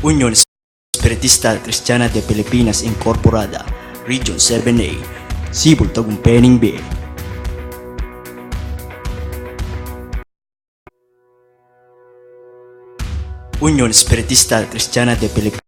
Unión Espiritista Cristiana de Pilipinas Incorporada, Region 7A, Sibol Tagumpeni B. Unión Espiritista Cristiana de Pilipinas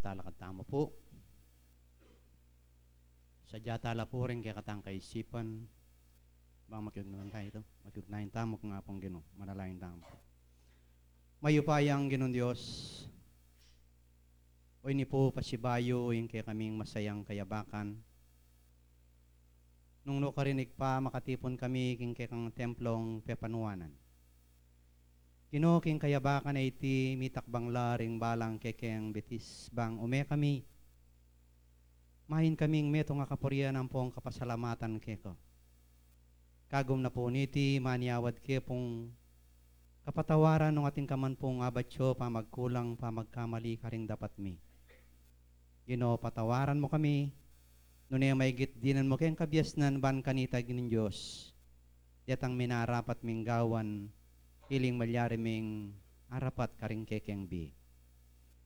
talakad tamo po. Sadya tala po rin kaya katang kaisipan. Bang makiugnayan tayo ito. Makiugnayan tamo kung nga pong Ginoo. Manalain tamo po. Mayupayang Ginoong Diyos. O ini po pasibayo yung kaya kaming masayang kayabakan. Nung nakarinig pa makatipon kami king kaya kang templong pepanuanan. Ginoo king kayabakan ay iti mitakbang laring balang kekeng betis bang ume kami. Mahin kaming meto nga kapurian ang pong kapasalamatan keko. Kagum na po niti maniawad ke pong kapatawaran ng ating kaman pong abatyo pamagkulang pamagkamali karing dapat mi. Ginoo patawaran mo kami. Nunay may gitdinan mo kayang kabyasnan ban kanita ginin Diyos. Yatang minarapat minggawan hiling malyari ming arapat karing kekeng bi.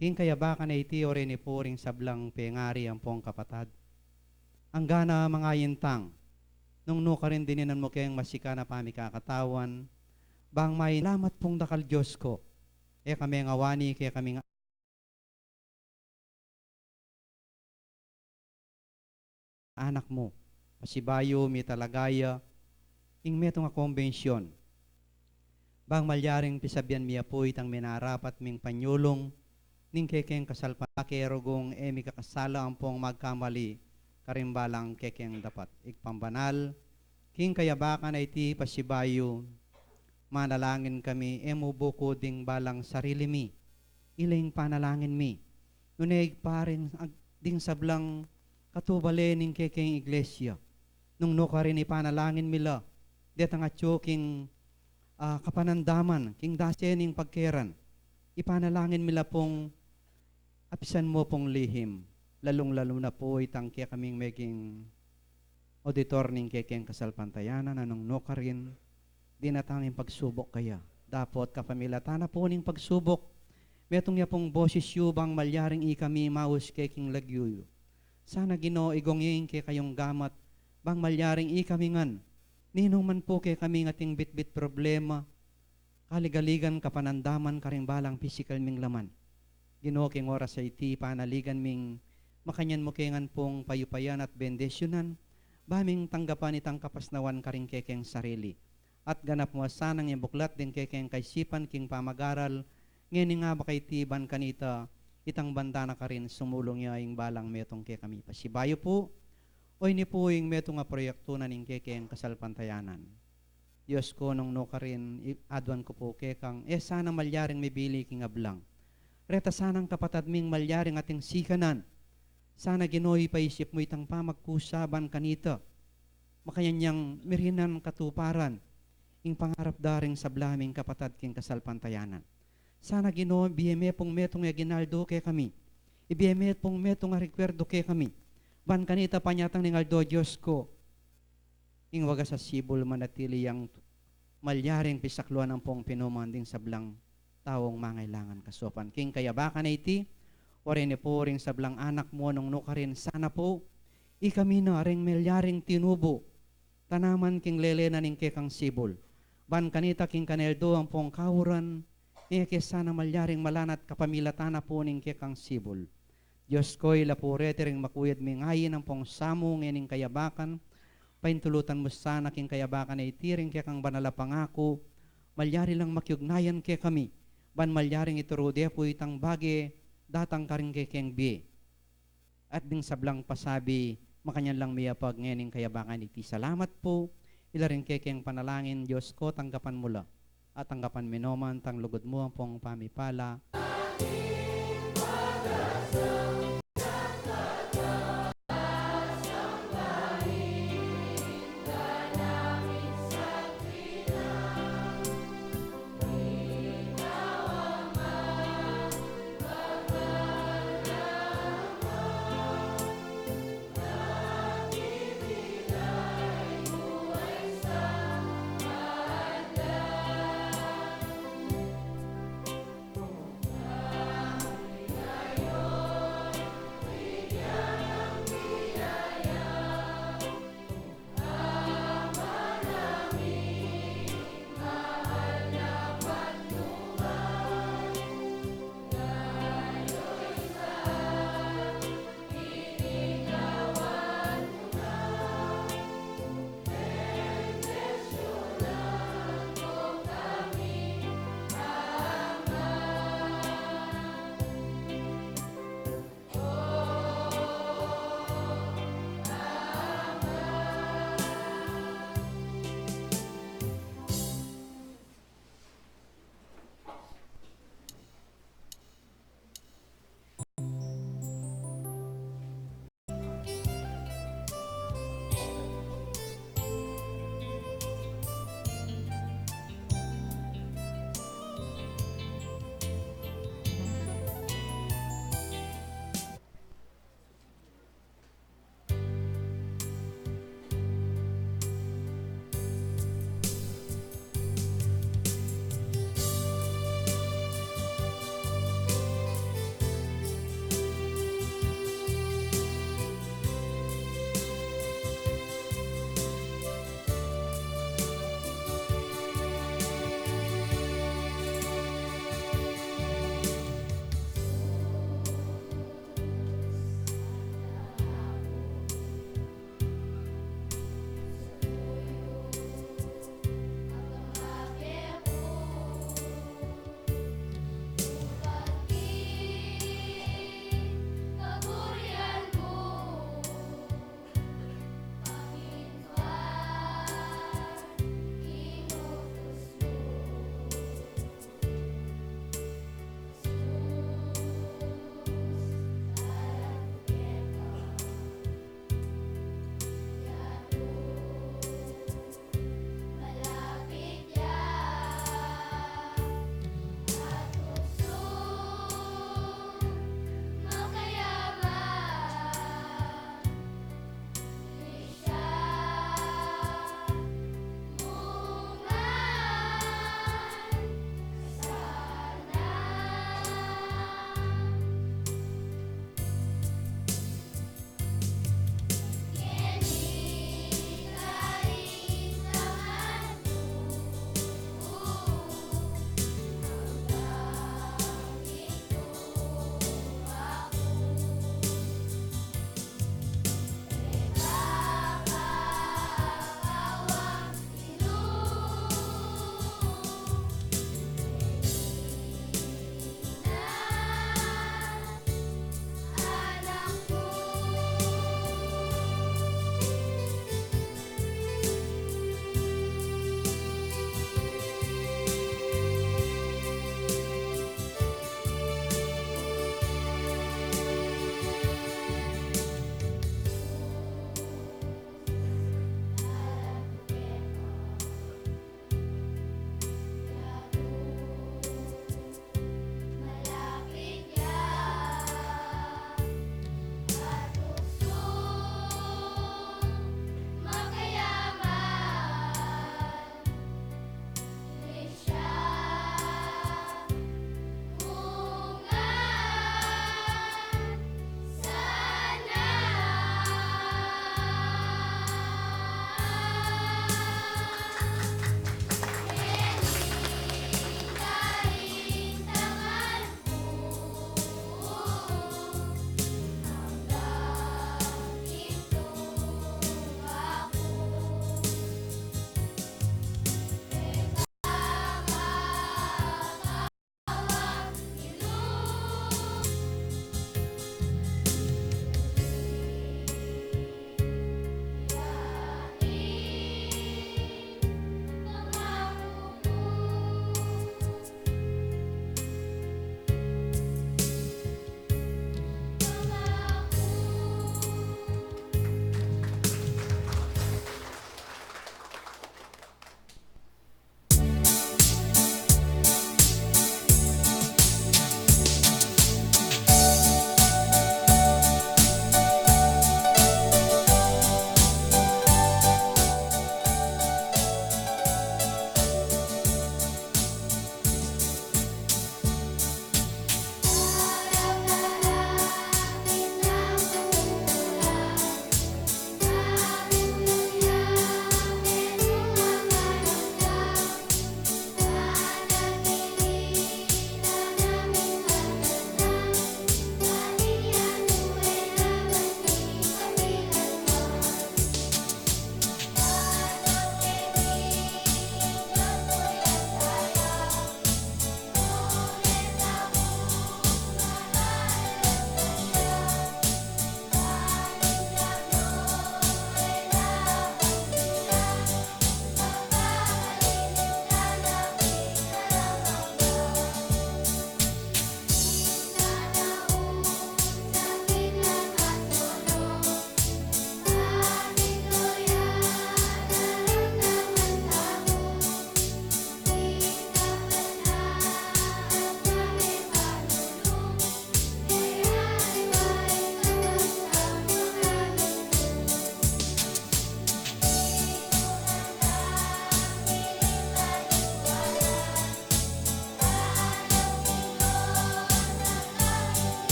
King kayabakan ay iti ore ni puring sablang pengari ang pong kapatad. Ang gana mga yintang, nung nuka rin dininan mo kayang masika na pamikakatawan, bang may lamat pong dakal Diyos ko, e kami ang awani kaya kami anak mo, pasibayo, mi talagaya, ing meto nga konbensyon. Bang malyaring pisabyan miya po itang minarapat ming panyulong, ning kekeng kasalpakerogong emi kakasala ang pong magkamali karimbalang kekeng dapat ikpambanal king kayabakan ay ti pasibayo manalangin kami emo buko ding balang sarili mi iling panalangin mi nuneg parin ding sablang katubale ning kekeng iglesia nung no ka rin ipanalangin mila detang atyo king kapanandaman king dasening pagkeran ipanalangin mila pong apisan mo pong lihim, lalong-lalo na po itangkya kaming maging auditor ng kekeng kasalpantayanan, anong no ka rin, di natanging pagsubok kaya. Dapat kapamilatan na po ning pagsubok, metong ya pong boses yubang malyaring ikami maus keking lagyuyo. Sana Ginoo igong yung ke kayong gamat, bang malyaring ikami ngan, ninong man po ke kami ating bit-bit problema, kaligaligan kapanandaman karing balang physical ming laman. Ginoo king oras sa iti panaligan ming makanyan mo kengan pong payupayan at bendesyonan, baming tanggapan itang kapasnawan karing kekeng sarili. At ganap mo sanang yung buklat din kekeng kaisipan king pamagaral, ngayon nga baka itiban kanita, itang banda na ka rin sumulong niya yung balang metong ke kami. Pasibayo po, o ini po yung metong nga proyekto na ning kekeng kasalpantayanan. Diyos ko nung no ka rin, adwan ko po kekang, sana malyaring may bili king ablang. Reta sanang kapatad ming malyaring ating sikanan. Sana Ginooy paisip mo itang pamagkusaban kanita. Makanyang mirinan katuparan. Ing pangarap daring sablaming kapatad king kasalpantayanan. Sana Ginoo biyeme pong metong ginaldo kay kami. Ibiyeme pong metong rekwerdo kay kami. Ban kanita panyatang ningaldo Diyos ko. Ing waga sa sibol manatili yang malyaring pisakluan ang pong pinumanding sablang taong mangailangan kasopan. King kayabakan na iti, orin po ring sablang anak mo nung nukarin, sana po, ikami na ring melyaring tinubo, tanaman king lele na ning kekang sibol. Ban kanita king kaneldo ang pong kauran, sana malyaring malanat kapamilatan na po ning kekang sibol. Diyos ko'y lapurete ring makuyad mingayin ang pong samo ngayon kayabakan, paintulutan mo sana king kayabakan na iti ring kekang banala pangako, malyari lang makiugnayan ke kami, ban malyaring iturude po itang bagi datang karing kekeng bi. At ding sablang pasabi, makanyan lang miyapag ngayon kayabangan iti. Salamat po, ilaring kekeng panalangin, Diyos ko, tanggapan mula. At tanggapan minoman, tang lugod mo ang pong pamipala.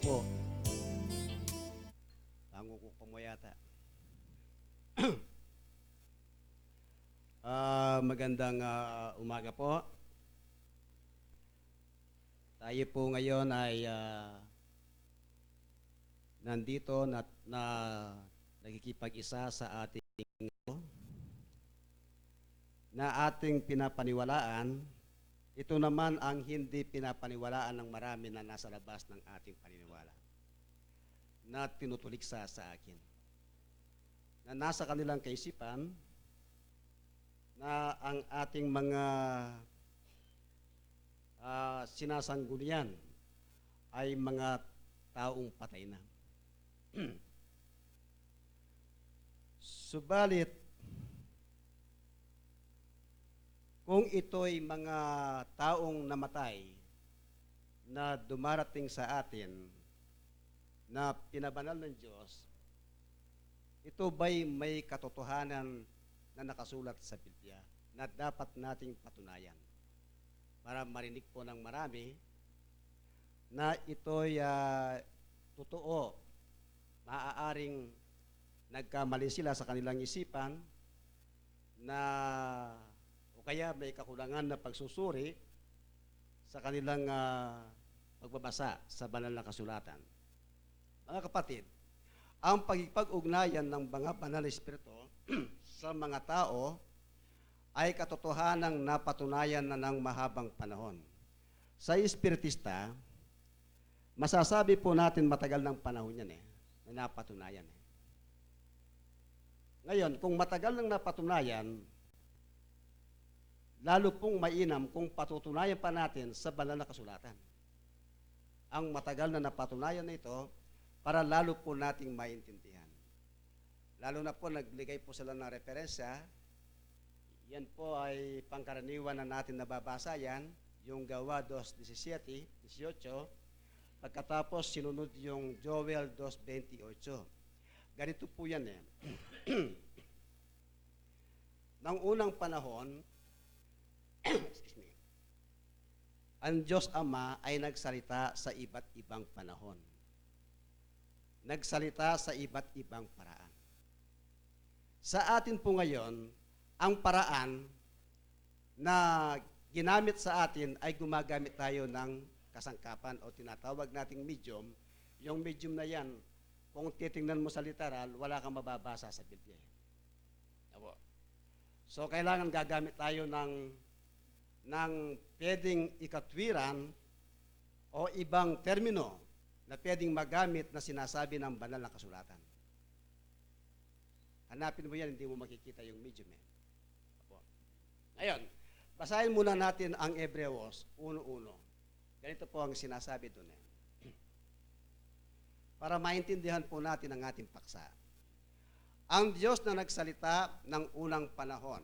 po. Pangukuko mo yata. Magandang umaga po. Tayo po ngayon ay nandito na nakikipag-isa sa ating na ating pinapaniwalaan. Ito naman ang hindi pinapaniwalaan ng marami na nasa labas ng ating paniniwala, na tinutuliksa sa akin, na nasa kanilang kaisipan na ang ating mga sinasanggunian ay mga taong patay na. Subalit, kung ito'y mga taong namatay na dumarating sa atin na pinabanal ng Diyos, ito ba'y may katotohanan na nakasulat sa Biblia na dapat nating patunayan para marinig po ng marami na ito'y totoo. Maaaring nagkamali sila sa kanilang isipan na o kaya may kakulangan na pagsusuri sa kanilang pagbabasa sa banal na kasulatan. Mga kapatid, ang pagkipag-ugnayan ng mga banal na espiritu sa mga tao ay katotohanang napatunayan na ng mahabang panahon. Sa espiritista, masasabi po natin matagal ng panahon yan na napatunayan. Ngayon, kung matagal nang napatunayan, lalo pong mainam kung patutunayan pa natin sa banal na kasulatan ang matagal na napatunayan na ito para lalo po nating maintindihan. Lalo na po nagbigay po sila ng referensya. Yan po ay pangkaraniwan na natin nababasa yan, yung Gawa 2:17, 18. Pagkatapos sinunod yung Joel 2:28. Ganito po yan Nang unang panahon, excuse me, ang Diyos Ama ay nagsalita sa iba't ibang panahon. Nagsalita sa iba't ibang paraan. Sa atin po ngayon, ang paraan na ginamit sa atin ay gumagamit tayo ng kasangkapan o tinatawag nating medium. Yung medium na yan, kung titingnan mo sa literal, wala kang mababasa sa Biblia. So, kailangan gagamit tayo ng pwedeng ikatwiran o ibang termino na pwedeng magamit na sinasabi ng banal na kasulatan. Hanapin mo yan, hindi mo makikita yung medium Ngayon, basahin muna natin ang Hebreos 1:1. Ganito po ang sinasabi doon para maintindihan po natin ang ating paksa. Ang Diyos na nagsalita ng unang panahon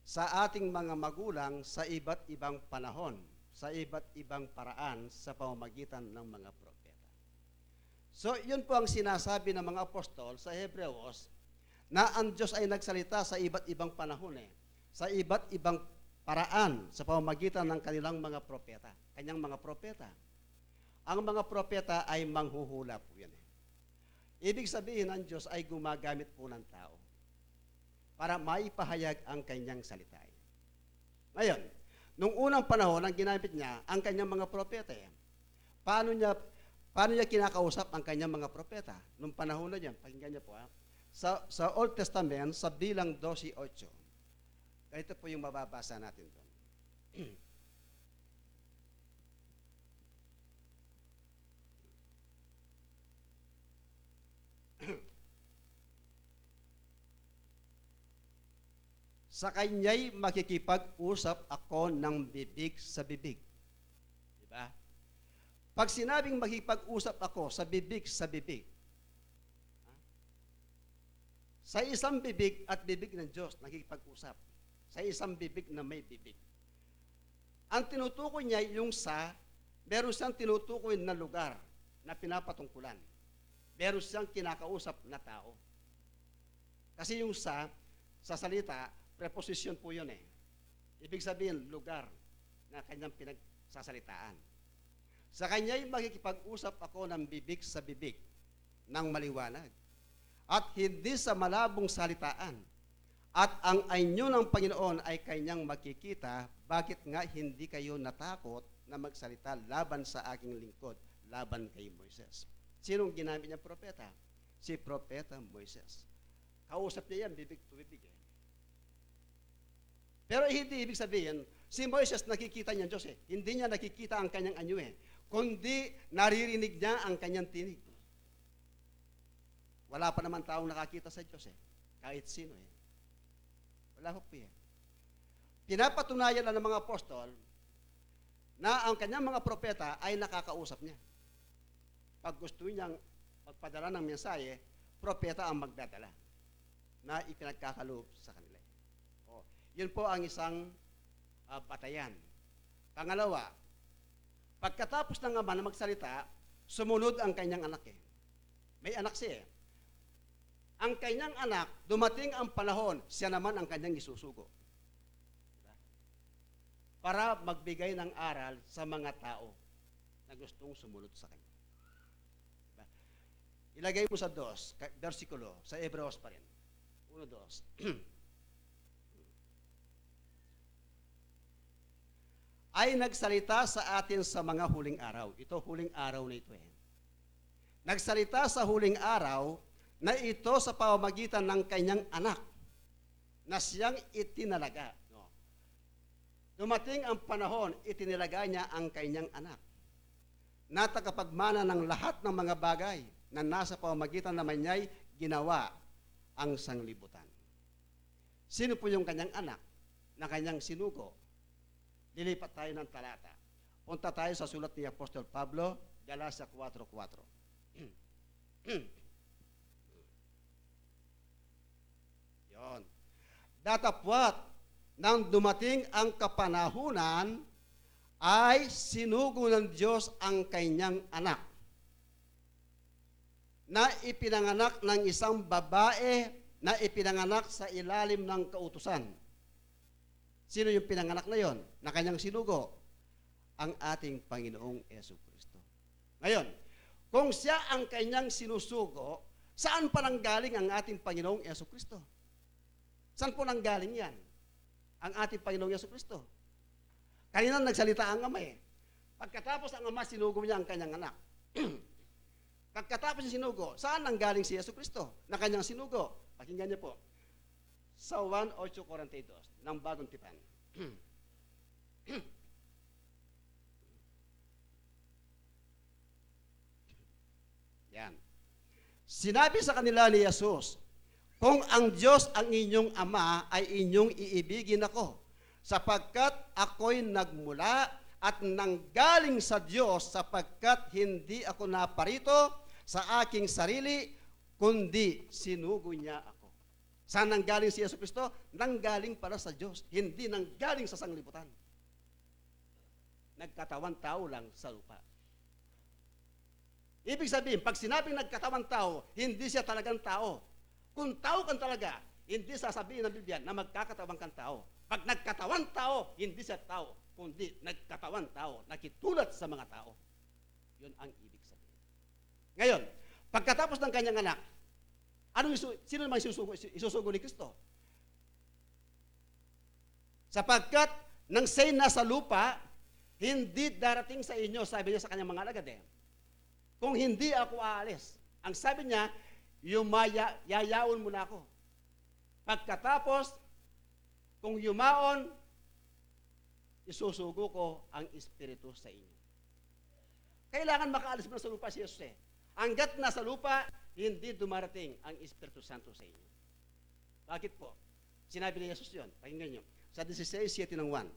sa ating mga magulang sa iba't ibang panahon, sa iba't ibang paraan sa pamamagitan ng mga propeta. So, yun po ang sinasabi ng mga apostol sa Hebreos na ang Diyos ay nagsalita sa iba't ibang panahon sa iba't ibang paraan sa pamamagitan ng kanilang mga propeta, kanyang mga propeta. Ang mga propeta ay manghuhula po yan. Ibig sabihin, ang Diyos ay gumagamit po ng tao para maipahayag ang kanyang salita. Ngayon, nung unang panahon, ang ginamit niya, ang kanyang mga propeta. Paano niya kinakausap ang kanyang mga propeta? Nung panahon na niya, pakinggan niyo po sa Old Testament, sa Bilang 12:8. Ito po yung mababasa natin doon. Sa kanya'y makikipag-usap ako ng bibig sa bibig. Diba? Pag sinabing makikipag-usap ako sa bibig, sa isang bibig at bibig ng Diyos, nakikipag-usap. Sa isang bibig na may bibig. Ang tinutukoy niya yung meron siyang tinutukoy na lugar na pinapatungkulan. Meron siyang kinakausap na tao. Kasi yung sa salita, preposition po yun Ibig sabihin, lugar na kanyang pinagsasalitaan. Sa kanya'y makikipag-usap ako ng bibig sa bibig ng maliwanag at hindi sa malabong salitaan. At ang anyo ng Panginoon ay kanyang makikita, bakit nga hindi kayo natakot na magsalita laban sa aking lingkod, laban kay Moises? Sinong ginamit niya propeta? Si Propeta Moises. Kausap niya yan, bibig to bibig. Pero hindi ibig sabihin, si Moises nakikita niya Diyos . Hindi niya nakikita ang kanyang anyo kundi naririnig niya ang kanyang tinig. Wala pa naman taong nakakita sa Diyos kahit sino Wala po Pinapatunayan na ng mga apostol na ang kanyang mga propeta ay nakakausap niya. Pag gusto niyang magpadala ng mensahe, propeta ang magdadala na ipinagkakaloob sa kanila. Yun po ang isang batayan. Pangalawa, pagkatapos ng ama na magsalita, sumunod ang kanyang anak May anak siya Ang kanyang anak, dumating ang panahon, siya naman ang kanyang isusugo. Para magbigay ng aral sa mga tao na gustong sumunod sa kanya. Ilagay mo sa 2, versikulo, sa Hebreos pa rin. 1, 2. Ay nagsalita sa atin sa mga huling araw. Ito, huling araw na ito Nagsalita sa huling araw na ito sa pamamagitan ng kanyang anak na siyang itinalaga. Dumating ang panahon, itinalaga niya ang kanyang anak na tagapagmana ng lahat ng mga bagay na nasa pamamagitan naman niya'y ginawa ang sanglibutan. Sino po yung kanyang anak na kanyang sinugo? Lilipat tayo ng talata. Punta tayo sa sulat ni Apostol Pablo, Galatia 4:4. Yon. Datapwat nang dumating ang kapanahunan, ay sinugo ng Diyos ang kanyang anak na ipinanganak ng isang babae na ipinanganak sa ilalim ng kautusan. Sino yung pinanganak na yon na kanyang sinugo? Ang ating Panginoong Jesucristo. Ngayon, kung siya ang kanyang sinusugo, saan pa nanggaling ang ating Panginoong Jesucristo? Saan po nanggaling yan? Ang ating Panginoong Jesucristo. Kanina nagsalita ang ama Pagkatapos ang ama, sinugo niya ang kanyang anak. Pagkatapos niya sinugo, saan nanggaling si Jesucristo na kanyang sinugo? Pakinggan niyo po. Sa 1:8:42 ng Bagong Tipan. Yan. Sinabi sa kanila ni Jesus, kung ang Diyos ang inyong ama, ay inyong iibigin ako, sapagkat ako'y nagmula at nanggaling sa Diyos, sapagkat hindi ako naparito sa aking sarili, kundi sinugo niya ako. Saan nanggaling si Jesucristo? Nanggaling para sa Diyos, hindi nanggaling sa sanglibutan. Nagkatawan tao lang sa lupa. Ibig sabihin, pag sinabing nagkatawan tao, hindi siya talagang tao. Kung tao kan talaga, hindi sasabihin ng Biblia na magkakatawan kang tao. Pag nagkatawan tao, hindi siya tao, kundi nagkatawan tao, nakitulad sa mga tao. Yun ang ibig sabihin. Ngayon, pagkatapos ng kanyang anak, sino naman isusugo ni Kristo? Sapagkat nang siya'y nasa lupa, hindi darating sa inyo, sabi niya sa kanyang mga alagad kung hindi ako aalis. Ang sabi niya, yayaon mo na ako. Pagkatapos, kung yumaon, isusugo ko ang Espiritu sa inyo. Kailangan makaalis mo na sa lupa si Jesus Hanggat nasa lupa, hindi dumarating ang Espiritu Santo sa inyo. Bakit po? Sinabi ni Jesus yun. Pakinggan nyo. Sa 16:7-1.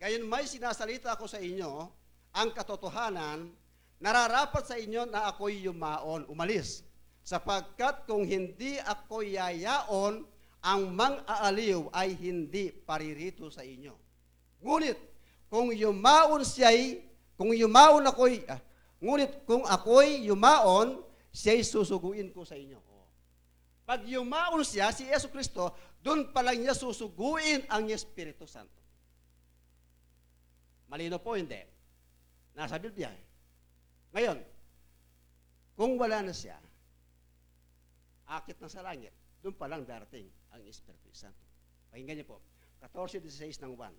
Gayon may sinasalita ko sa inyo ang katotohanan, nararapat sa inyo na ako'y yumaon, umalis. Sapagkat kung hindi ako yayaon, ang mang-aaliw ay hindi paririto sa inyo. Ngunit, kung ako'y yumaon, siya'y susuguin ko sa inyo. Pag yumaon siya, si Yesu Kristo, doon pa lang niya susuguin ang Espiritu Santo. Malino po, hindi. Nasa Biblia. Ngayon, kung wala na siya, akit na sa langit, doon pa lang darating ang Espiritu Santo. Pakinggan niyo po, 14:16 ng 1.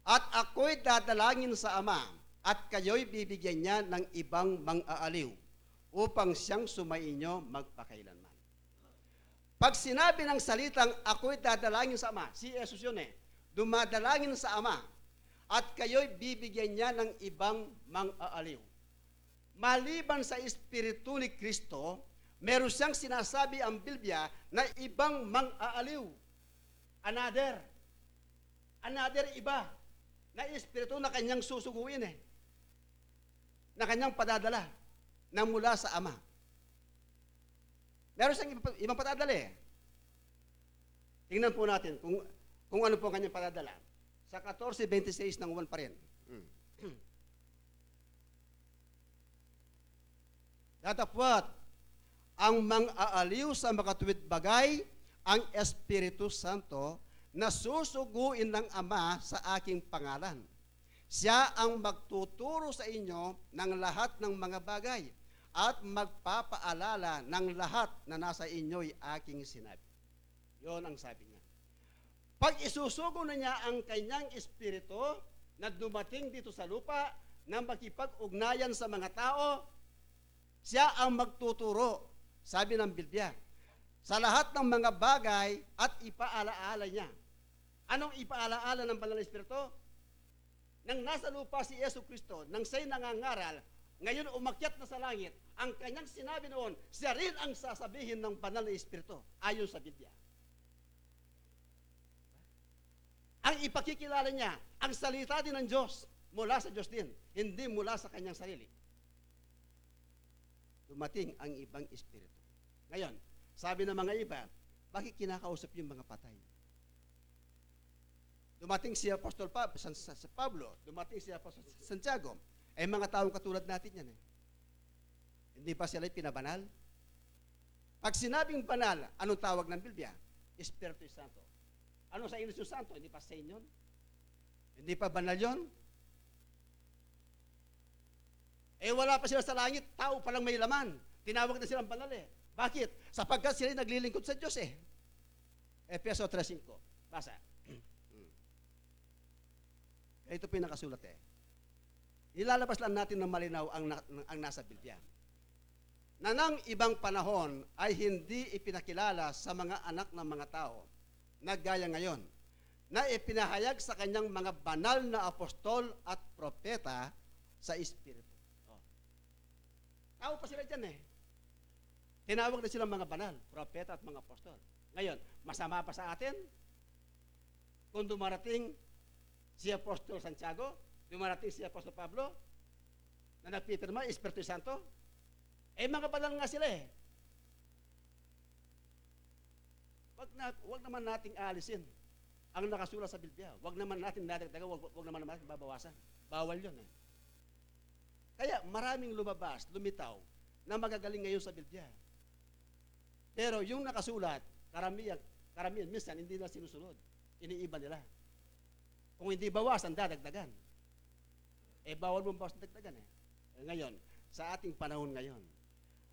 At ako'y dadalangin sa Ama, at kayo'y bibigyan niya ng ibang mang-aaliw, upang siyang sumainyo magpakailanman. Pag sinabi ng salitang, ako'y dadalangin sa Ama, si Jesus yun dumadalangin sa Ama, at kayo'y bibigyan niya ng ibang mang-aaliw. Maliban sa Espiritu ni Kristo, meron siyang sinasabi ang Biblia na ibang mang-aaliw. Another iba na Espiritu na kanyang susuguin na kanyang padadala na mula sa Ama. Meron siyang ibang padadala Tingnan po natin kung ano po kanyang padadala. Sa 14:26 ng 1 pa rin. Datapwat, ang mang-aaliw sa makatuwid bagay, ang Espiritu Santo, na susuguin ng Ama sa aking pangalan. Siya ang magtuturo sa inyo ng lahat ng mga bagay at magpapaalala ng lahat na nasa inyo'y aking sinabi. Yon ang sabi niya. Pag isusugo na niya ang kanyang Espiritu na dumating dito sa lupa na makipag-ugnayan sa mga tao, siya ang magtuturo, sabi ng Biblia, sa lahat ng mga bagay at ipaalaala niya. Anong ipaalaala ng Banal na Espiritu? Nang nasa lupa si Yesu Kristo, nang siya'y nangangaral, ngayon umakyat na sa langit, ang kanyang sinabi noon, siya rin ang sasabihin ng Banal na Espiritu, ayon sa Biblia. Ang ipakikilala niya, ang salita din ng Diyos, mula sa Diyos din, hindi mula sa kanyang sarili. Dumating ang ibang Espiritu. Ngayon, sabi ng mga iba, bakit kinakausap yung mga patay? Dumating si Apostol Pablo, dumating si Apostol Santiago, ay mga taong katulad natin yan Hindi pa sila pinabanal? Pag sinabing banal, anong tawag ng Biblia? Espiritu Santo. Ano sa Espiritu Santo? Hindi pa saint yun? Hindi pa banal yun? Wala pa sila sa langit, tao pa lang may laman. Tinawag na silang banal Bakit? Sapagkat sila naglilingkod sa Diyos Efeso 3:5. Basa. Ito pinakasulat Ilalabas lang natin ng malinaw ang nasa Biblia. Na ng ibang panahon ay hindi ipinakilala sa mga anak ng mga tao na gaya ngayon, na ipinahayag sa kanyang mga banal na apostol at propeta sa Espiritu. Tao pa sila dyan Tinawag na silang mga banal, propeta at mga apostol. Ngayon, masama pa sa atin kung dumarating si Apostol Santiago, dumarating si Apostol Pablo, na nagpipirma, Espiritu Santo, mga banal nga sila Wag naman nating alisin ang nakasulat sa Biblia. Wag naman natin dadagdagan, wag naman natin babawasan. Bawal yun Kaya maraming lumabas, lumitaw, na magagaling ngayon sa Biblia. Pero yung nakasulat, karamihan, minsan hindi na sinusunod. Iniiba nila. Kung hindi bawasan, dadagdagan. Bawal mong bawasan, dagdagan Ngayon, sa ating panahon ngayon,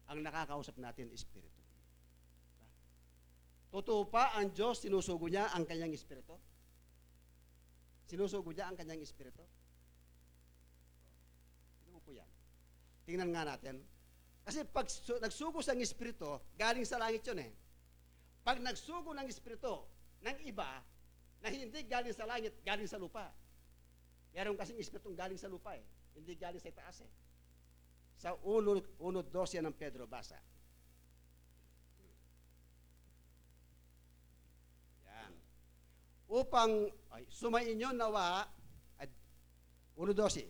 ang nakakausap natin, Espiritu. Totoo pa ang Diyos, sinusugo niya ang kanyang Espiritu? Sinusugo niya ang kanyang Espiritu? Ano po yan? Tingnan nga natin. Kasi pag nagsugo sa Espiritu, galing sa langit yun Pag nagsugo ng Espiritu ng iba, na hindi galing sa langit, galing sa lupa. Meron kasing Espiritong galing sa lupa hindi galing sa itaas Sa 1:12 ng Pedro, basa. Yan. Upang sumainyo nawa, 1:12.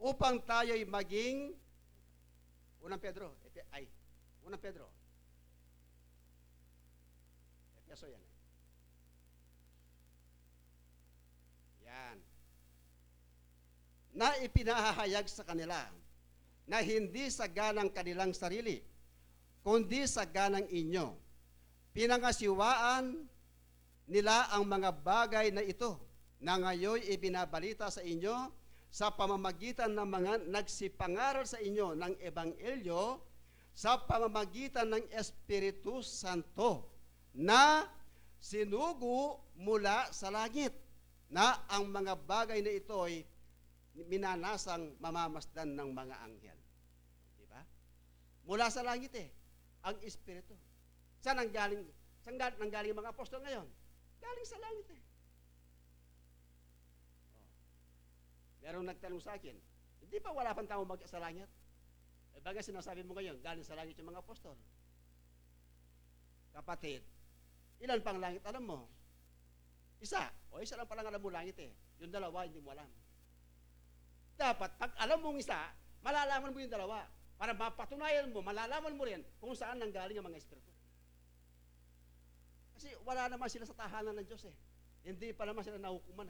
Upang tayo'y maging, unang Pedro, Efeso yan Yan. na ipinahahayag sa kanila na hindi sa ganang kanilang sarili, kundi sa ganang inyo. Pinangasiwaan nila ang mga bagay na ito na ngayon ibinabalita sa inyo sa pamamagitan ng mga nagsipangaral sa inyo ng Ebanghelyo sa pamamagitan ng Espiritu Santo na sinugo mula sa langit, na ang mga bagay na ito ay minanasang mamamasdan ng mga anghel. Diba? Mula sa langit ang Espiritu. Saan nanggaling ang mga apostol ngayon? Galing sa langit Merong nagtanong sa akin, hindi pa wala pang tao sa langit? Baga sinasabi mo ngayon, galing sa langit yung mga apostol. Kapatid, ilan pang langit alam mo? Isa. O isa lang palang alam mo langit Yung dalawa, hindi mo alam. Dapat, pag alam mong isa, malalaman mo yung dalawa. Para mapatunayan mo, malalaman mo rin kung saan nanggaling ang mga espiritu. Kasi wala naman sila sa tahanan ng Diyos Hindi pa naman sila nahukuman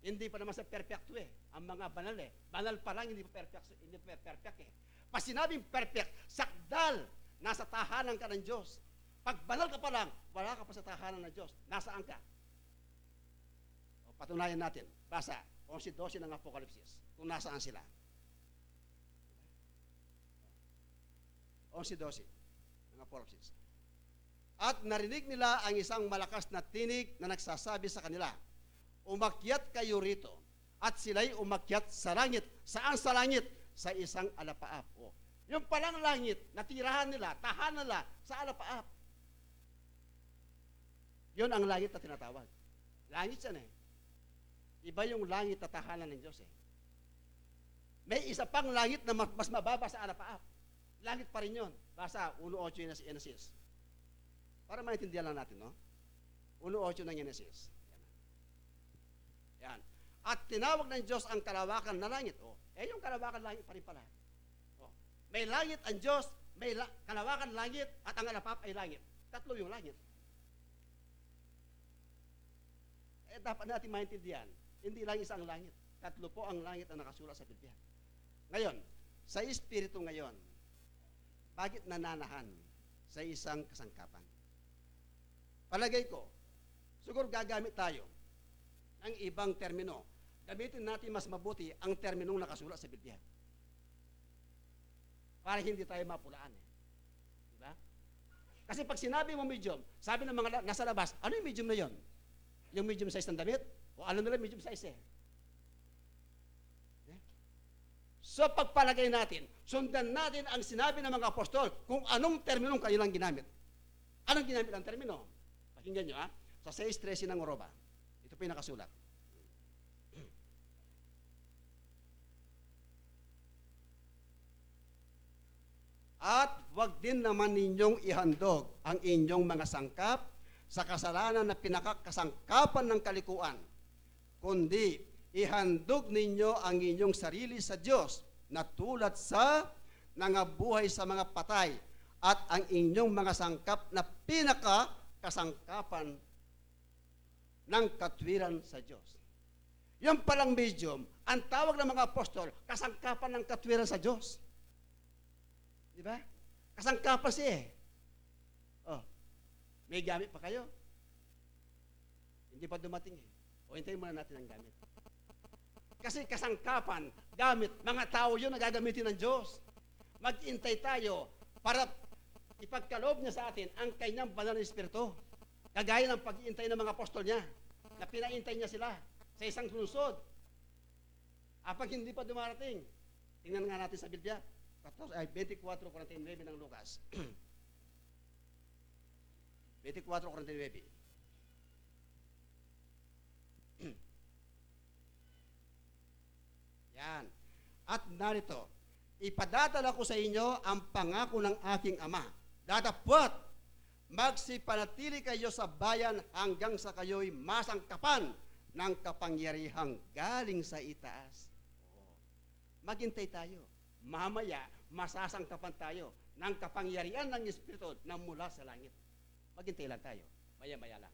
Hindi pa naman sa perfecto Ang mga banal Banal pa lang, hindi pa perfect Pag sinabing perfect, sakdal, nasa tahanan ka ng Diyos. Pag banal ka pa lang, wala ka pa sa tahanan ng Diyos. Nasaan ka? O, patunayan natin. Basa, 11:12 ng Apokalipsis. Kung nasaan sila. 11:12 ng Apokalipsis. At narinig nila ang isang malakas na tinig na nagsasabi sa kanila, umakyat kayo rito. At sila'y umakyat sa langit. Saan sa langit? Sa isang alapaap. Yung palang langit, natirahan nila, tahanan nila sa alapaap. Yun ang langit na tinatawag. Langit yan Iba yung langit na tahanan ng Diyos May isa pang langit na mas mababa sa alapaap. Langit pa rin yun. Basa, 1:8 yung Genesis. Para maintindihan lang natin, no? 1:8 ng Genesis. Yan. At tinawag ng Diyos ang kalawakan na langit. Yung kalawakan langit pa rin pala. May langit ang Diyos, may kalawakan langit, at ang alapap ay langit. Tatlo yung langit. Dapat natin maintindihan, hindi lang isang langit. Tatlo po ang langit na nakasulat sa Biblia. Ngayon, sa Espiritu ngayon, bakit nananahan sa isang kasangkapan? Palagay ko, siguro gagamit tayo ng ibang termino. Gamitin natin mas mabuti ang terminong nakasulat sa Biblia. Para hindi tayo mapulaan Diba? Kasi pag sinabi mo medium, sabi ng mga nasa labas, ano yung medium na yon? Yung medium size ng damit? O ano nila medium size So pagpalagay natin, sundan natin ang sinabi ng mga apostol kung anong terminong kanilang ginamit. Anong ginamit ang termino? Pakinggan nyo sa 6:13 ng Oroba. Ito po yung nakasulat. At wag din naman ninyong ihandog ang inyong mga sangkap sa kasalanan na pinakakasangkapan ng kalikuan, kundi ihandog ninyo ang inyong sarili sa Diyos na tulad sa nangabuhay sa mga patay at ang inyong mga sangkap na pinakakasangkapan ng katwiran sa Diyos. Yung palang medium, ang tawag ng mga apostol, kasangkapan ng katwiran sa Diyos. Diba? Kasangkapan siya may gamit pa kayo? Hindi pa dumating O hintayin muna natin ang gamit. Kasi kasangkapan, gamit, mga tao yun na gagamitin ng Diyos. Mag-intay tayo para ipagkaloob niya sa atin ang kanyang banal na Espiritu. Kagaya ng pag-iintay ng mga apostol niya, na pinaintay niya sila sa isang lungsod. Pag hindi pa dumarating, tingnan nga natin sa Biblia, 24:49 ng Lucas. 24:49. Yan. At narito, ipadadala ko sa inyo ang pangako ng aking Ama. Datapwat, magsipanatili kayo sa bayan hanggang sa kayo'y masangkapan ng kapangyarihang galing sa itaas. Maghintay tayo. Mamaya, masasangkapan tayo ng kapangyarihan ng Espiritu na mula sa langit. Maghintay lang tayo. Maya-maya lang.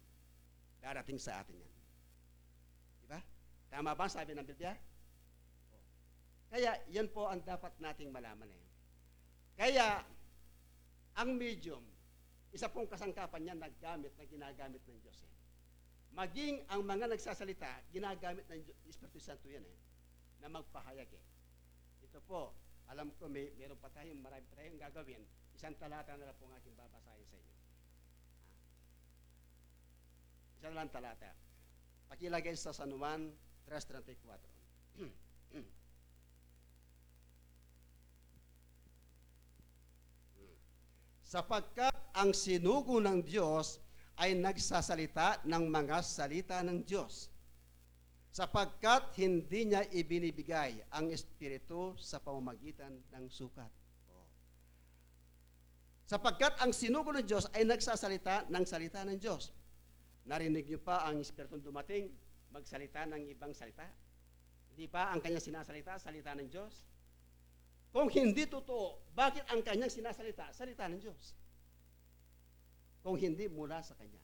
Darating sa atin yan. Diba? Tama ba sabi ng Biblia? Kaya yan po ang dapat nating malaman eh. Kaya ang medium, isa pong kasangkapan niya na ginagamit ng Diyos eh. Maging ang mga nagsasalita, ginagamit ng Espiritu Santo yan eh, na magpahayag eh. Ito po, alam ko meron pa tayong marami pa tayong gagawin. Isang talata na lang po ang aking babasahin sa inyo. Isang lang talata. Pakilagay sa San Juan 3:34. Sapagkat ang sinugo ng Diyos ay nagsasalita ng mga salita ng Diyos. Sapagkat hindi niya ibinibigay ang Espiritu sa pamamagitan ng sukat. Sapagkat ang sinugo ng Diyos ay nagsasalita ng salita ng Diyos. Narinig niyo pa ang Espiritu dumating, magsalita ng ibang salita? Hindi pa ang kanyang sinasalita, salita ng Diyos? Kung hindi totoo, bakit ang kanyang sinasalita, salita ng Diyos? Kung hindi mula sa kanya.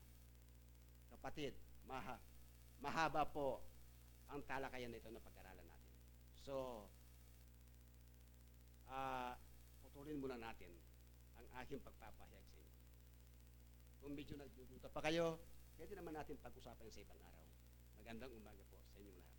Kapatid, mahaba po ang talakayan nito na pag-aralan natin. So, putulin muna natin ang aking pagpapahayag sa inyo. Kung medyo nagdududa pa kayo, pwede naman natin pag-usapan sa ibang araw. Magandang umaga po sa inyong lahat.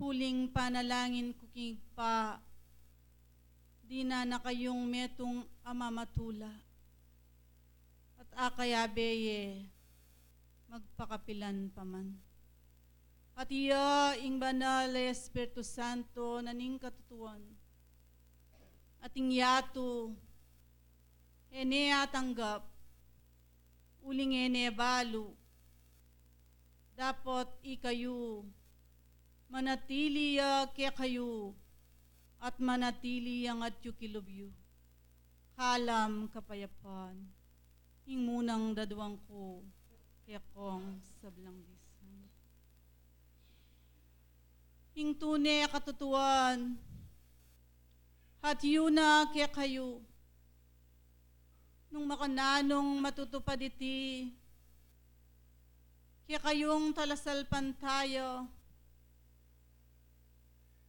Huling panalangin ko king pa, di na kayong metong amamatula. At akayabeye, magpakapilan paman. At iya ing banal Espiritu Santo naning katutuan. At ing yato, ene atanggap, uling ene balo, dapat ikayo, manatili kaya kayo at manatili ang at kilubyo. Kalam kapayapan, ing munang dadwang ko, kaya kong sablang bisan. Ing tunay katutuan, at yun na kaya kayo, nung makananong matutupad iti, kaya kayong talasalpan tayo,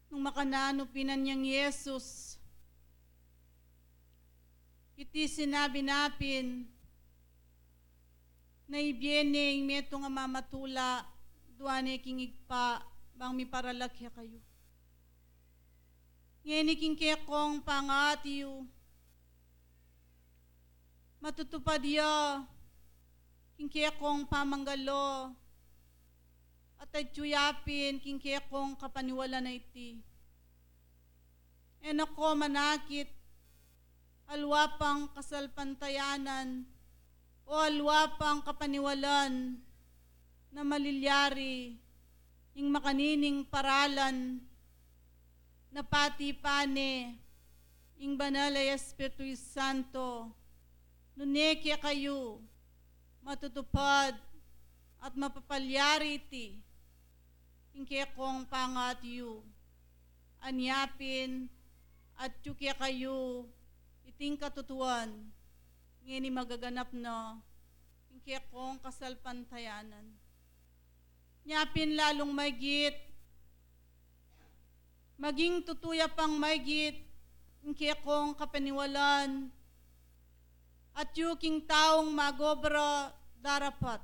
nung makanano pinanyang Yesus, iti sinabi napin, na ibiene yung metong amamatula, duwane kingigpa, bang mi paralakya kayo. Ngeni king kekong pangatiyo, matutupad ya, king kekong pamanggalo, at adyuyapin king kekong kapaniwala na iti. enako manakit, alwa pang kasalpantayanan, o alwa pang kapaniwalan, na malilyari, ing makanining paralan, na pati pane, ing banal ay Espiritu Santo, nunekya kayo, matutupad, at mapapalyari iti, ing kaya kong pangat yu, anyapin, at tsukya kayo, iting katutuan, ngini magaganap na, ing kaya kong kasalpantayanan. Nyapin lalong maygit, maging tutuya pang maygit, ing kaya kong kapaniwalan, at yuking taong magobra darapat.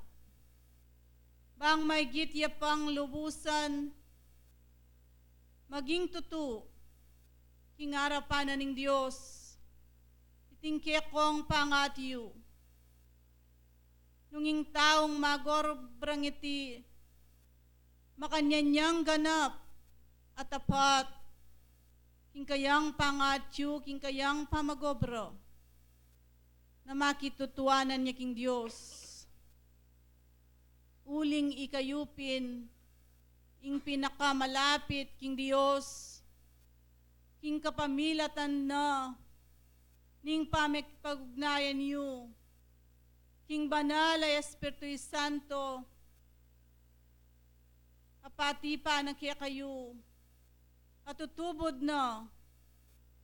Bang maygit ya pang lubusan, maging tutu, kingarapan ng Diyos, itingke kong pangatiyo. Nunging taong magobrang iti, makanyanyang ganap at tapat, kingkayang pangatyo, kingkayang pamagobro, na makitutuanan niya king Diyos. Uling ikayupin, ing pinakamalapit king Diyos, king kapamilatan na, ning pamikpagugnayan niyo, king banal ay Espiritu Santo, apati pa na kaya kayo, at tutubod na,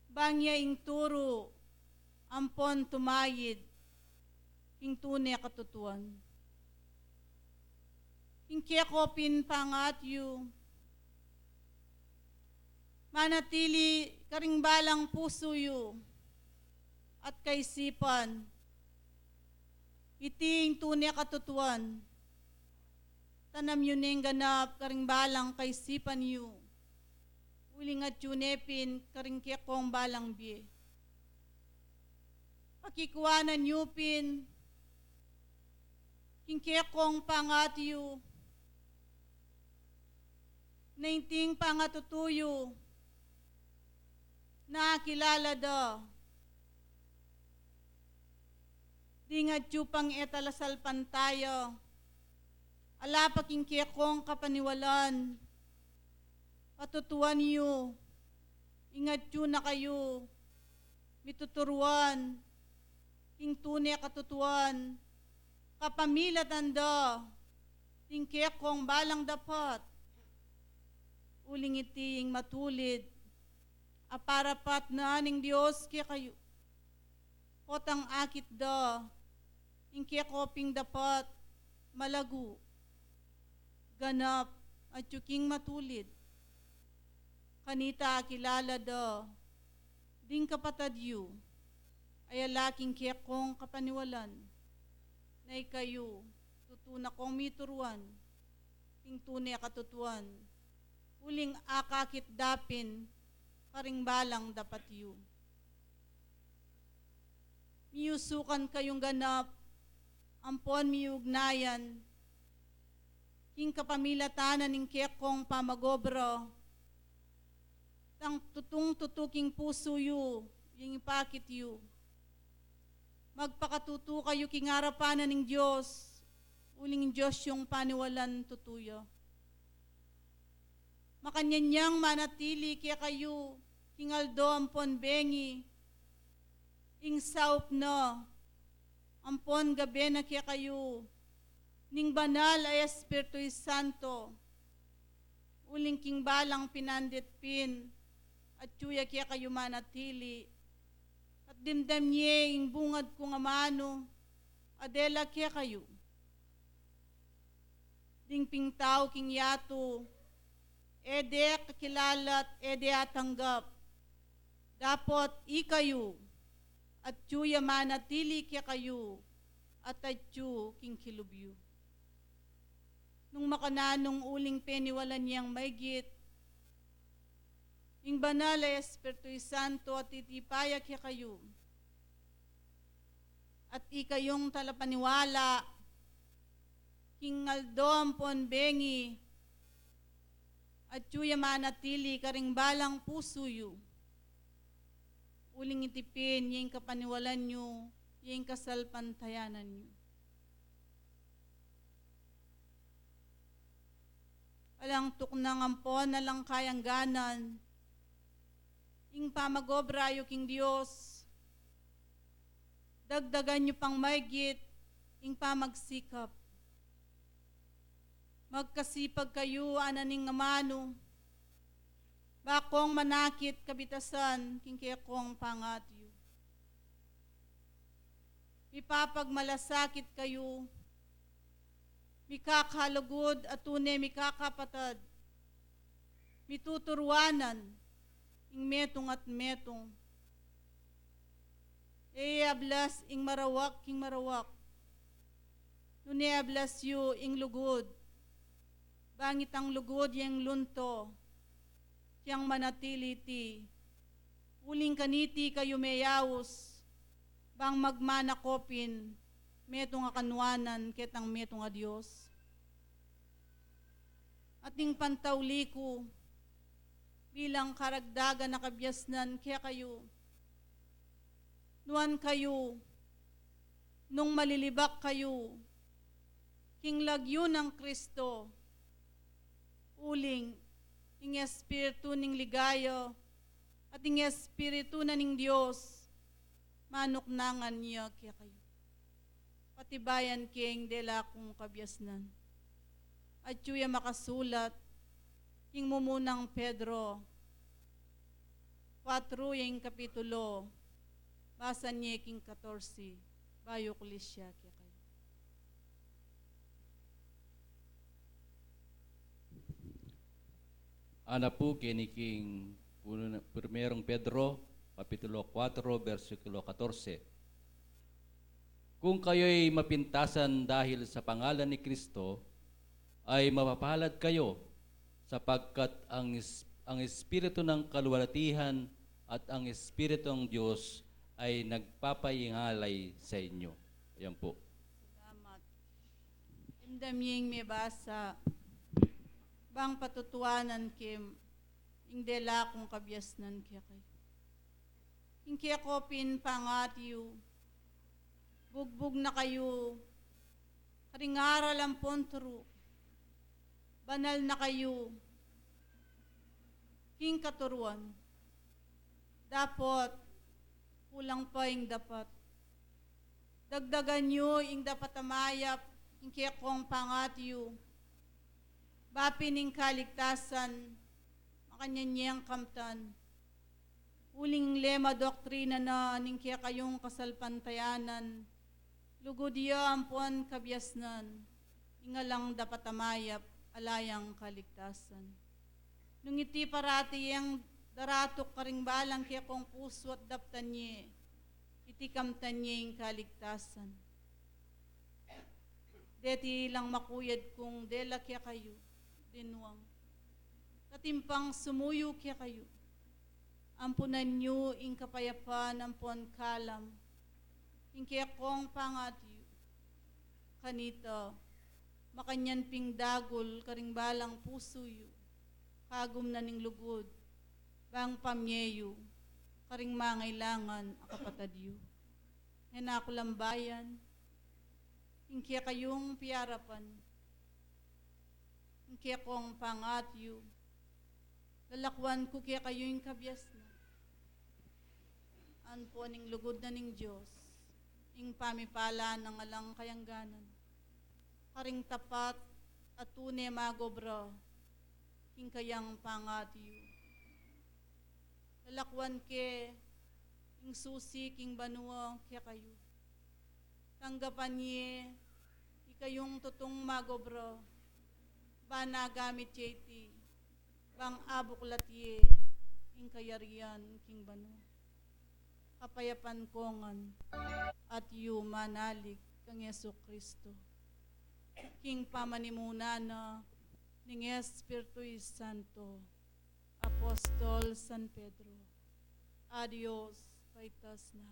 bangya ing turo, ampon tumayid, king tunay katutuan. King kaya ko pinpangat yu, manatili karingbalang puso yu, at kaisipan, iting tunay katutuan, tanam yun ng ganap karingbalang kaisipan yu, uling at yunepin karing kaya kong balang biye. Pakikuanan yupin, king kaya kong pangat yu, nainting pangatutuyo, na kilala da, dingat yu pang etalasal pantayo, alapaking kaya kong kapaniwalan, patutuan yu, ingat yu na kayo, mituturuan, king tunay katutuan, kapamilatan da, ting kaya kong balang dapat, uling iti ing matulid, aparapat na aning Diyos kaya kayo, potang akit da, ing kaya koping dapat, malagu, ganap, at yuking matulid, kanita kilala da, ding kapatad yu, ay alaking kaya kong kapaniwalan, na ikayo, tutuna kong mituruan, ing tunay katutuan, uling akakit dapin, karingbalang dapat yu. Miyusukan kayong ganap, ampon miyugnayan, king kapamilatanan ng kekong pamagobro, tang tutung-tutuking puso yu, yung ipakit yu. Magpakatuto kayo king harapanan ng Diyos, uling Diyos yung paniwalan tutuyo. Makanyanyang manatili kaya kayo, king aldo ampon bengi, ing saup na, ampon gabi na kaya kayo, ning banal ay Espiritu Santo, uling king balang pinanditpin, at tuya kaya kayo manatili, at dimdam niya ing bungad kong amano, adela kaya kayo, ding pingtaw king yato, ede kakilalat, ede atanggap. Dapat ikayo, at tuya manatili kaya kayo, at atyu king kilubyo. Nung makananong uling peniwalan niyang maygit, ing banal ay Espiritu Santo at itipaya kaya kayo, at ikayong talapaniwala, king aldom pon bengi, at yuya manatili karing balang puso yu, uling itipin, yung kapaniwalan nyo, yung kasalpantayanan nyo. Alang tuknang ampon, alang kayang ganan, ing pamagobra yu king Diyos, dagdagan nyo pang maygit, ing pamagsikap. Magkasipag kayo, ananing amano, bakong manakit kabitasan, king kekong pangatyo. Mipapagmalasakit kayo, mikakalugod at tunay mikakapatad, mituturwanan, ing metong at metong, ablas ing marawak king marawak, nune ablas yu ing lugod, bangit ang lugod yung lunto, kiyang manatiliti, uling kaniti kayo mayawos, bang magmanakopin, metong akanwanan, ketang metong a Diyos. Ating pantawliko, bilang karagdagan na kabyasnan, kaya kayo, nuan kayo, nung malilibak kayo, king lagyo ng Kristo, uling, ing espiritu ning ligayo, at ing espiritu na ning Diyos, manuknangan niya kaya kayo. Patibayan king dela kong kabyasnan. At yuya makasulat, king mumunang Pedro, 4 yung kapitulo, basa niya king 14, bayo kulisya kaya kayo. Ana po kiniking primerong Pedro, kapitulo 4, versikulo 14. Kung kayo'y mapintasan dahil sa pangalan ni Kristo, ay mapapalad kayo sapagkat ang Espiritu ng kaluwalhatihan at ang Espiritu ng Diyos ay nagpapaingalay sa inyo. Ayan po. Salamat. Imdamying may basa, bang patutuanan kim, ing dela kong kabyasnan kaya kayo. Ing kaya kopin pangatiyo, bugbog na kayo, karingaral ang pontro, banal na kayo, king katuruan, dapat, kulang pa ing dapat. Dagdagan nyo ing dapat amayap, ing kekong pangatiyo, bapining kaligtasan, makanyanyang kamtan, uling lema doktrina na ning kaya kayong kasalpantayanan, lugod iya ampon kabyasnan, ingalang dapat amayap, alayang kaligtasan. Nung iti parati yang daratok karing balang kaya kong puso at daptan niya, iti kamtan niya yung kaligtasan. Deti lang makuyad kung dela kaya kayo, dinuang. Katimpang sumuyo kaya kayo, ampunan nyo ing kapayapaan ampon kalam, ing kaya kong pangatiyo, kanito, makanyan ping dagol karing balang puso yu, kagum na ning lugod, bang pamyeyo, karing mangailangan akapatadyo. Henakulambayan, ing kaya kayong piyarapan, ing kaya kong pangatiyo, lalakwan ko kaya kayo yung kabyas na. Anpo ning lugod na ning Diyos, ing pamipala ng alang kayangganan, karing tapat at tunay magobra, ing kayang pangatiyo. Lalakwan ke, ing susi, king banua, kaya kayo. Tanggapan niye, ikayong tutong magobra, ba nagamit yeti, bang abuklat ye, ing kayarian, king banua. Kapayapan kongan, at yu manalig, kang Yesu Kristo. King pamanimunana, ning Espiritu Santo, Apostol San Pedro, adios, paitas na.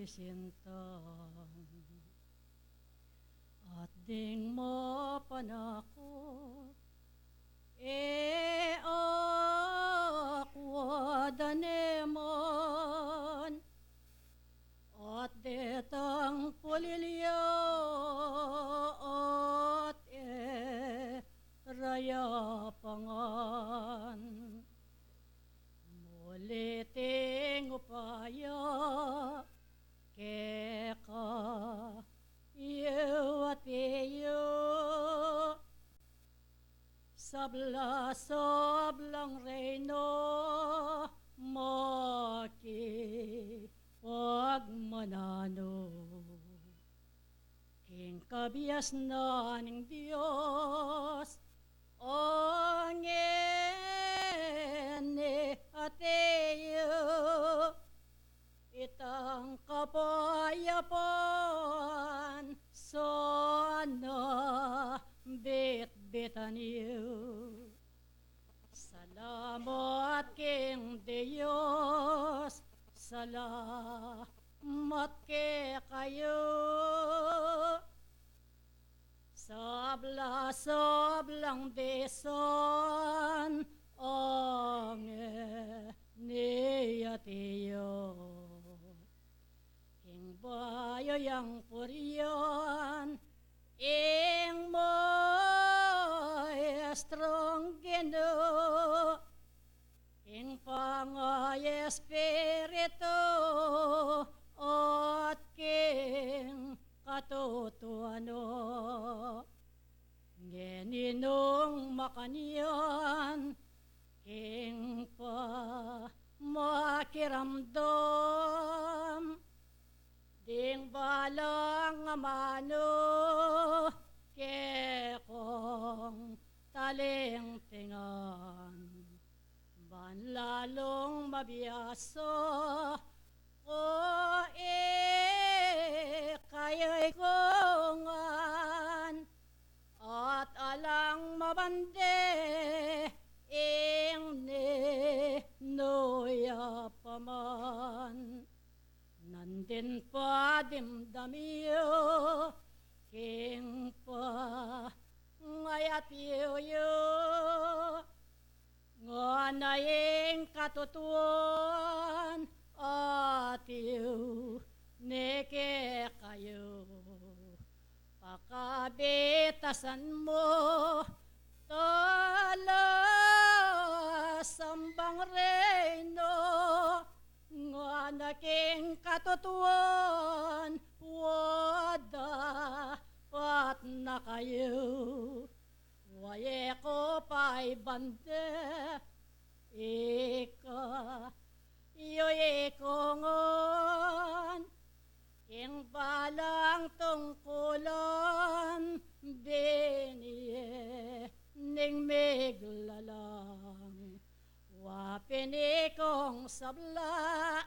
sintang at ding mapanako akwa at detang pulilya at raya pangan muliting upaya keka iyo at iyo sablang reino pagmanano king kabias na ng Diyos o ngene ateyo itang kapayapan sana bit-bitan niyo salamat king Diyos salamat ke kayo sablang deson ang niyatiyo king bayo yang puriyan ing maestrong geno ing pangay espiritu at king katotoano ngeninong makanian king pa makiramdam ding balang amano kekong talingtingan banlalong mabiyaso ko kayo'y kongan at alang mabande ing noya paman nandin pa dimdamiyo king pa ngayat yo nganayeng katutuan at iyo neke kayo pakabitasan mo talasambang reino nga naking katutuan wada pat na kayo waye ko pa'y bande ika iyo'y kongon ing balang tungkulan biniye ning miglalang wapin ikong sabla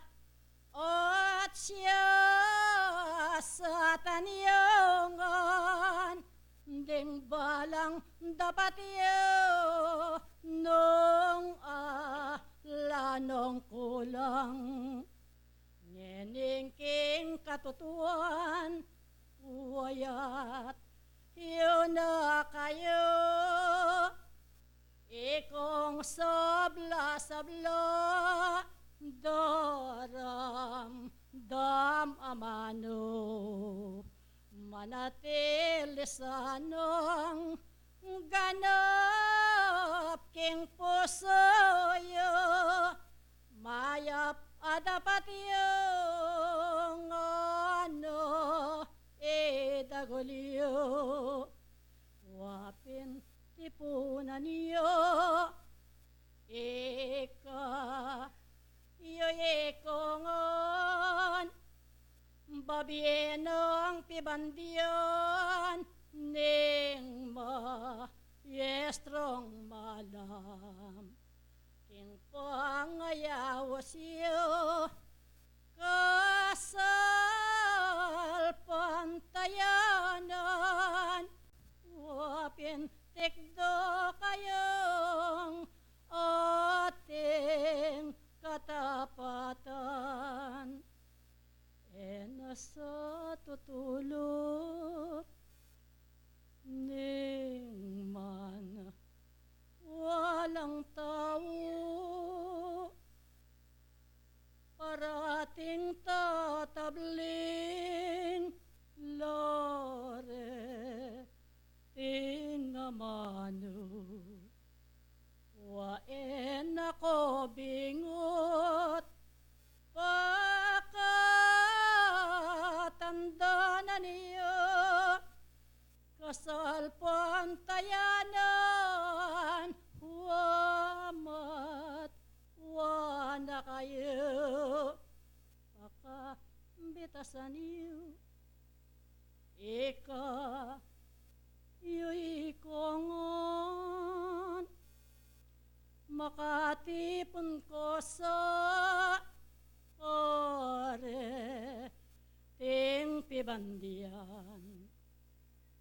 at siya sa taniyongan ding balang dapat iyo nung lanong kulang ngening king katutuan wayat yun na kayo ikong sabla-sabla daram dam amano manatili sanong ganap king pusoyo mayap adapat yung ano idagulyo wapin tipunan niyo ika iyo ikongon babienong pibandiyon ning maestrong malam king pangayawas iyo kasal pantayanan wapin tikdo kayong ating katapatan and sa tutulog, ning man walang tao, parating tatabling lore tingamano. Waen ako bingot, pakatanda na niyo, kasal pantayanan, wamat wana kayo, pakambitasan niyo, ika yo'y kongon, makatipon ko sa ore ting pibandian,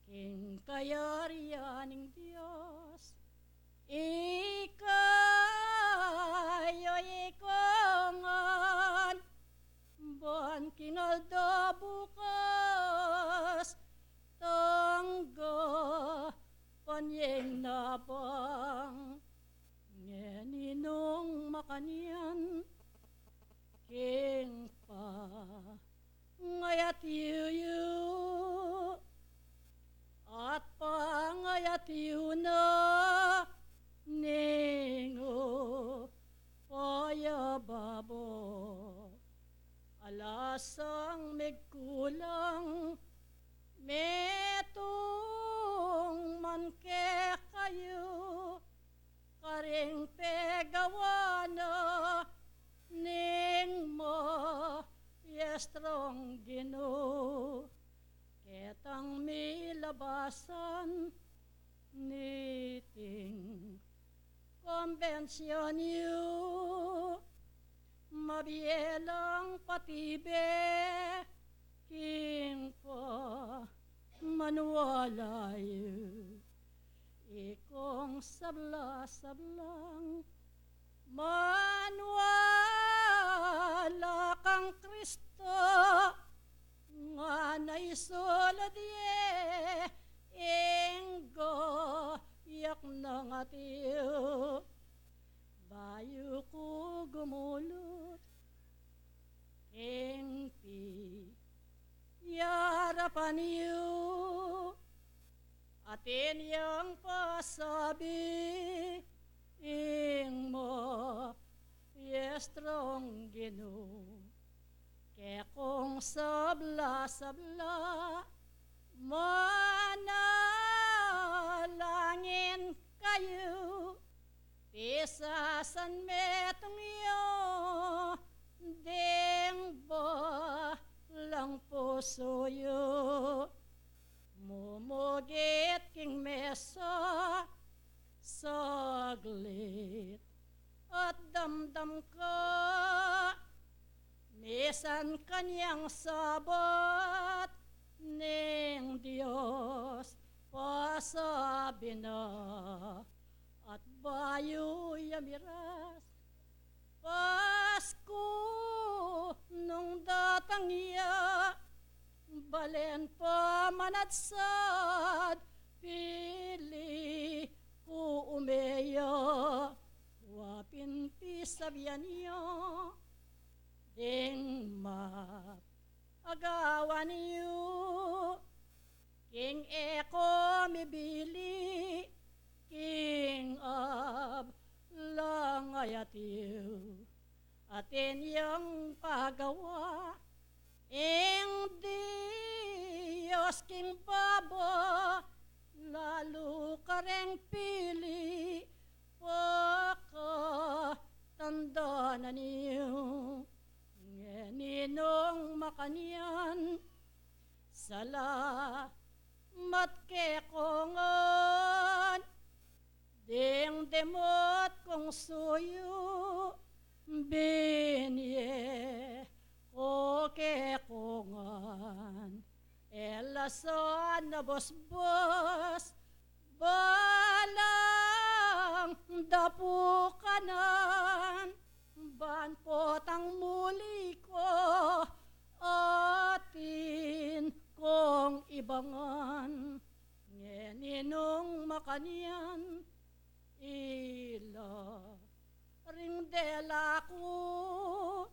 king kayarianing Diyos, ikayo ikongan, buwan kinalda bukas, tangga panyeng nabang, ngeninong makanian, king pa ngayat yuyu, at pangayat yu na ningo payababo, alasang megkulang metong man ke kayo, karing pegawana ning mo yestrong Ginoo, ketang milabasan niting konbensyon yu, mabielang patibe king pa manwalayo, ikong sabla-sablang manwala kang Kristo, nga naisulodye inggo yak nangatiyo, bayo ko gumulot ingpi yarapan niyo, atin yang pasabi ing mo yestrong Ginoo, kekong sabla-sabla manalangin kayo, pisasan metong iyo, ding ba lang puso yo, mumugit king mesa, saglit at damdam ka, misan kanyang sabat ning Diyos pasabi na, at bayo yamiras Pasko nung datang iya, balen pa manadsad, pili ku umeya, wapin pisabyan niya, ding map agawan niyo, king eko mibili, king ab lang ayatiyo, atin yang pagawa, ing Diyos king baba, lalo kareng pili, paka tanda na niyo, ngeninong makanian, sala matkekongan, ding demot kong suyo, binye ko kekongan, elasan na bos-bos, balang dapu kanan, ban potang muli ko, at akin kong ibangan, ngeninong makanian, ila ring dela ko,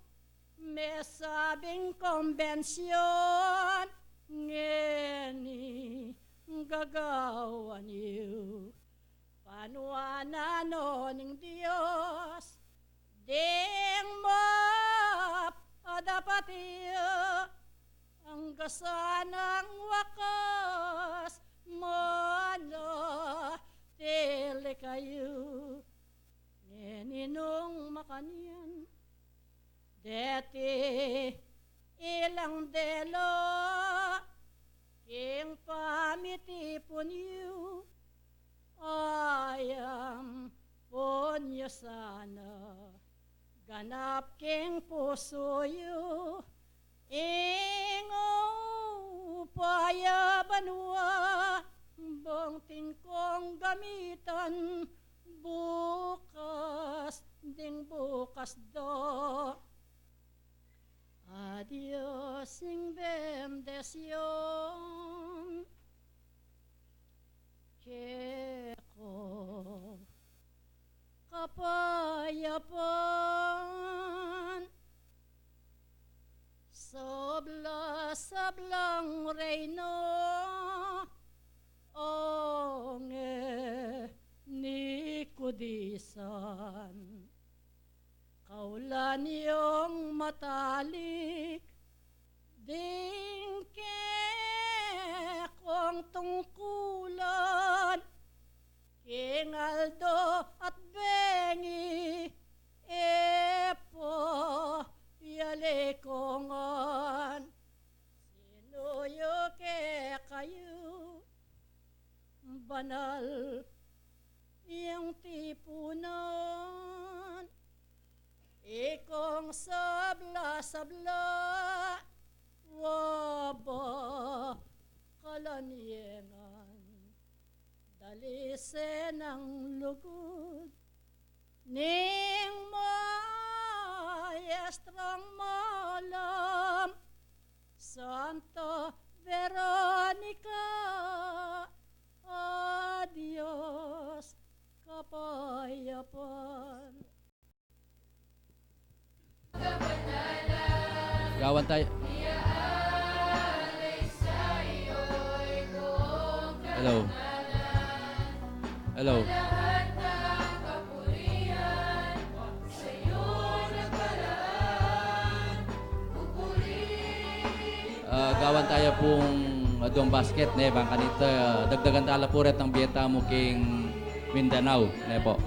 may sabing konbensyon, ngeni gagawa niyo. Panuana ning Diyos, ding map adapatiyo, ang gasanang wakas, mana tili kayo. Ngeninong makanian, deti ilang delo, king pamitipon yu, ayam ponyo sana, ganap king puso yu, ingo upaya banwa, bangting kong gamitan, bukas ding bukas do. Adios sing bendesyon, keko kapayapan, sablang reino, onge ni kudisan. Kaulan yung matalik, dingke kong tungkulan, King Aldo at Bengi, epo yalekongan, sinuyo ke kayo, banal yung tipunan. Ikong sabla-sabla, waba kalaniengan, dalise ng lugod, ning maestrang malam, Santa Veronica, adios kapayapan. Gawan tayo. Hello. Hello. Gawan tayo pong adong basket ne bang kanita dagdagan tala puret ng bieta mo king Mindanao ne po.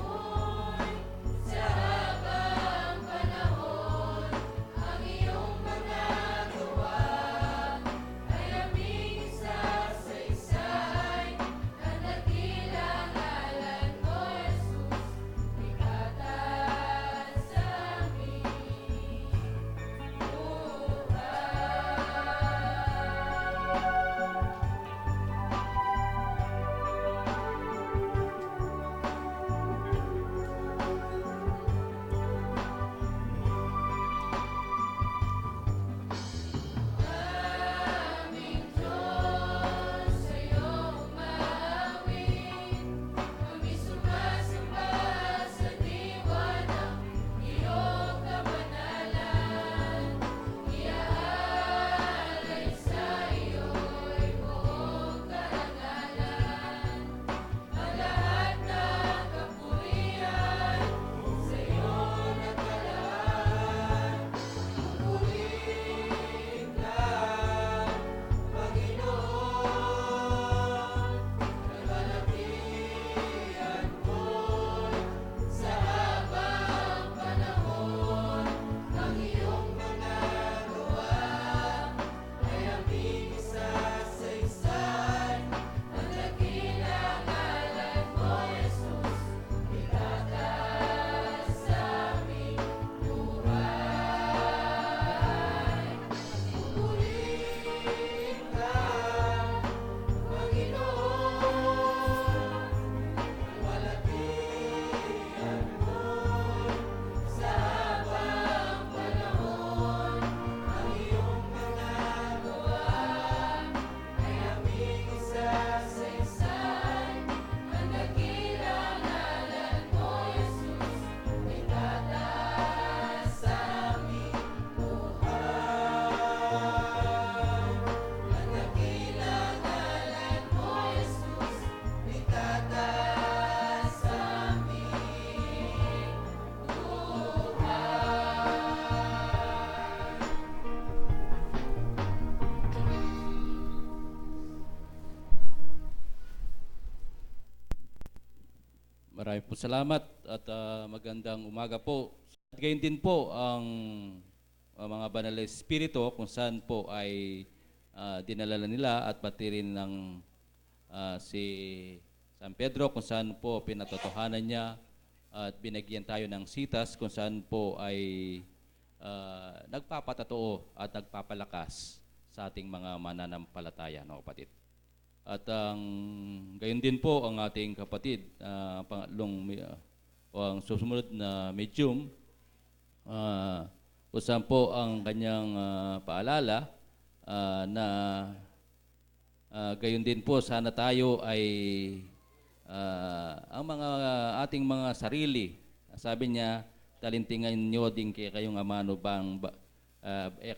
Maraming po salamat at magandang umaga po. At gayon din po ang mga banal na espiritu kung saan po ay dinala nila at pati rin ng si San Pedro kung saan po pinatotohanan niya at binigyan tayo ng sitas kung saan po ay nagpapatotoo at nagpapalakas sa ating mga mananampalataya, no, kapatid. At gayon din po ang ating kapatid, o ang susunod na medium, kung saan po ang kanyang paalala na gayon din po sana tayo ay ang mga ating mga sarili, sabi niya, talintingan nyo din kayong amano bang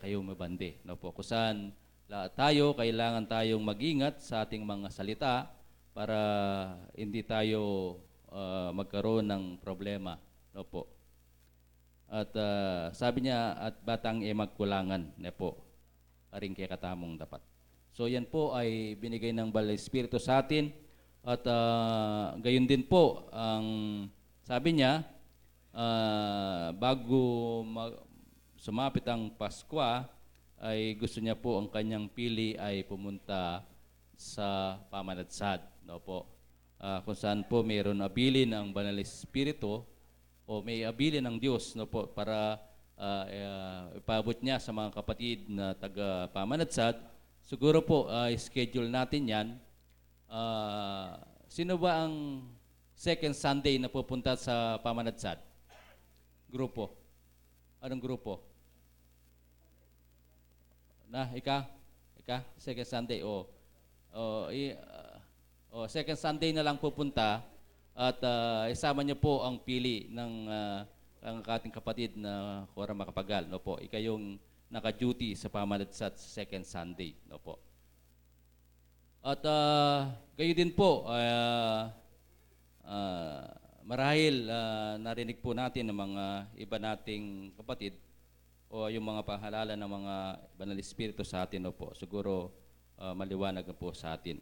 kayong mabandi, no po, kung saan tayo kailangan tayong mag-ingat sa ating mga salita para hindi tayo magkaroon ng problema, no po. At sabi niya, at batang magkulangan, ne po, karing kay katamong dapat. So yan po ay binigay ng Banal na Espiritu sa atin. At gayon din po, ang sabi niya, bago sumapit ang Pasko, ay gusto niya po ang kanyang pili ay pumunta sa pamanadsad, no po. Kung saan po mayroon abilin ng Banal na Espiritu o may abilin ng Diyos, no po, para ipabot niya sa mga kapatid na taga pamanadsad. Siguro po schedule natin yan. Sino ba ang second Sunday na pupunta sa pamanadsad? Grupo. Anong grupo? Ika? Second Sunday. Second Sunday na lang pupunta at isama niyo po ang pili ng ang ating kapatid na Cora Macapagal, no po. Ika yung naka-duty sa pamanadsad sa second Sunday, no po. At gayon din po, marahil narinig po natin ng mga iba nating kapatid o yung mga pahalala ng mga Banal na Espiritu sa atin, no po. Siguro maliwanag na po sa atin.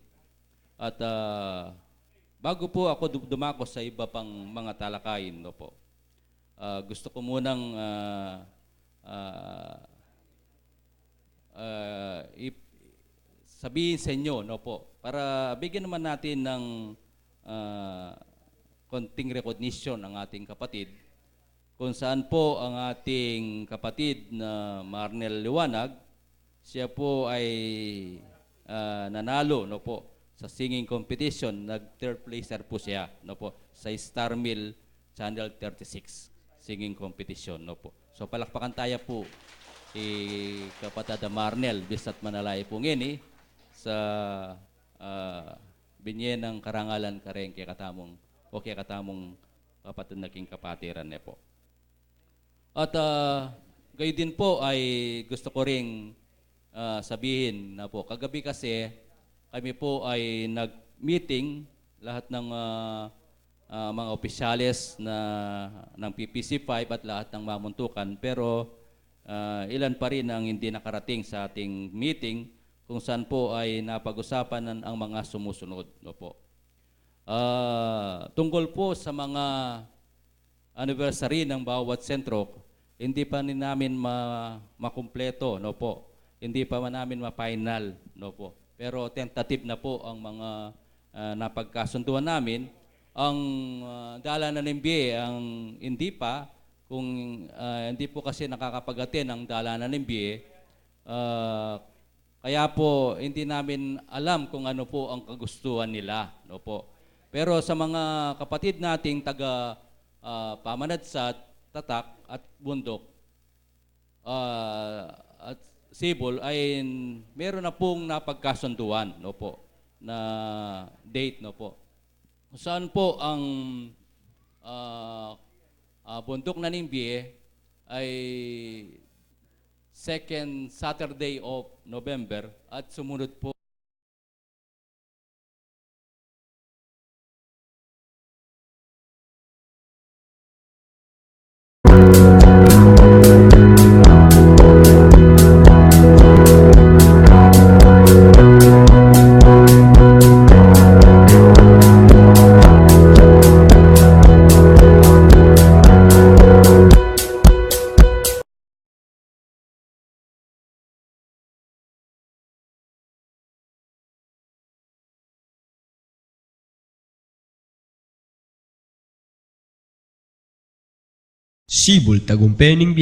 At bago po ako dumako sa iba pang mga talakayin, no po, gusto ko munang sabihin sa inyo, no po, para bigyan naman natin ng konting recognition ang ating kapatid, kung saan po ang ating kapatid na Marnel Liwanag, siya po ay nanalo, no po, sa singing competition. Nag-third placer po siya, no po, sa Star Mill Channel 36 singing competition, no po. So palakpakan tayo po kapatid Marnel bisat manalay po ngini sa binyen ng karangalan kareng kay katamong kapatid naging kapatiran ne po. At gayon din po ay gusto ko ring sabihin na po, kagabi kasi kami po ay nag-meeting lahat ng mga opisyales ng PPC-5 at lahat ng mamuntukan, pero ilan pa rin ang hindi nakarating sa ating meeting kung saan po ay napag-usapan ang mga sumusunod, no po. Tungkol po sa mga anniversary ng bawat sentro, hindi pa namin makumpleto, no po. Hindi pa namin ma-final, no po. Pero tentative na po ang mga napagkasunduan namin. Ang dalanan ng MBA ang hindi pa, kung hindi po kasi nakakapag-attend ang dalanan ng MBA, kaya po hindi namin alam kung ano po ang kagustuhan nila, no po. Pero sa mga kapatid nating taga Pamanadsat, Tatak at Bundok at Sibol ay meron na pong napagkasunduan, no po, na date, no po. Saan po ang Bundok na Nimbi ay second Saturday of November at sumunod po Sibol tagumpay ning